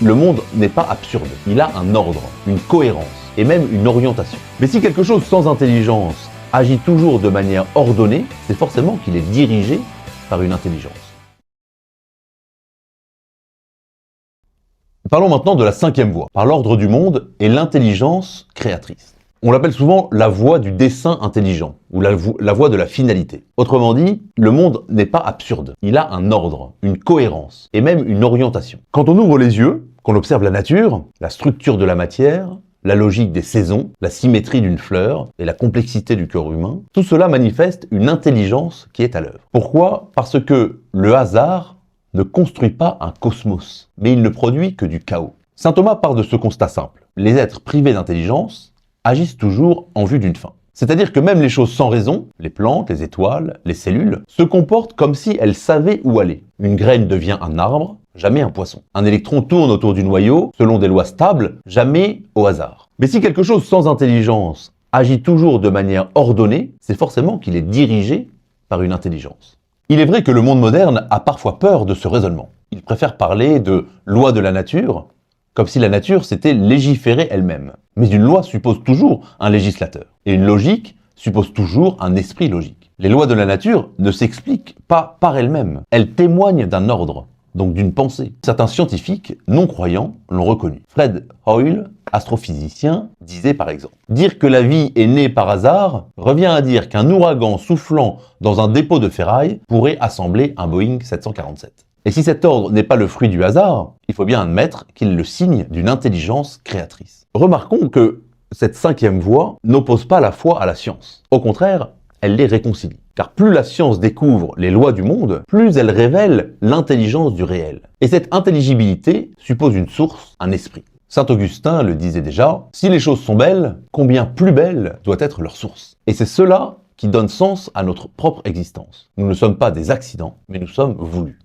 le monde n'est pas absurde. Il a un ordre, une cohérence et même une orientation. Mais si quelque chose sans intelligence agit toujours de manière ordonnée, c'est forcément qu'il est dirigé par une intelligence. Parlons maintenant de la cinquième voie, par l'ordre du monde et l'intelligence créatrice. On l'appelle souvent la voie du dessein intelligent, ou la voie de la finalité. Autrement dit, le monde n'est pas absurde. Il a un ordre, une cohérence, et même une orientation. Quand on ouvre les yeux, qu'on observe la nature, la structure de la matière, la logique des saisons, la symétrie d'une fleur et la complexité du corps humain, tout cela manifeste une intelligence qui est à l'œuvre. Pourquoi ? Parce que le hasard ne construit pas un cosmos, mais il ne produit que du chaos. Saint Thomas part de ce constat simple. Les êtres privés d'intelligence agissent toujours en vue d'une fin. C'est-à-dire que même les choses sans raison, les plantes, les étoiles, les cellules, se comportent comme si elles savaient où aller. Une graine devient un arbre, jamais un poisson. Un électron tourne autour du noyau selon des lois stables, jamais au hasard. Mais si quelque chose sans intelligence agit toujours de manière ordonnée, c'est forcément qu'il est dirigé par une intelligence. Il est vrai que le monde moderne a parfois peur de ce raisonnement. Il préfère parler de loi de la nature, comme si la nature s'était légiférée elle-même. Mais une loi suppose toujours un législateur. Et une logique suppose toujours un esprit logique. Les lois de la nature ne s'expliquent pas par elles-mêmes. Elles témoignent d'un ordre, donc d'une pensée. Certains scientifiques non-croyants l'ont reconnu. Fred Hoyle, astrophysicien, disait par exemple « Dire que la vie est née par hasard revient à dire qu'un ouragan soufflant dans un dépôt de ferraille pourrait assembler un Boeing 747. » Et si cet ordre n'est pas le fruit du hasard, il faut bien admettre qu'il est le signe d'une intelligence créatrice. Remarquons que cette cinquième voie n'oppose pas la foi à la science. Au contraire, elle les réconcilie. Car plus la science découvre les lois du monde, plus elle révèle l'intelligence du réel. Et cette intelligibilité suppose une source, un esprit. Saint Augustin le disait déjà, si les choses sont belles, combien plus belle doit être leur source. Et c'est cela qui donne sens à notre propre existence. Nous ne sommes pas des accidents, mais nous sommes voulus.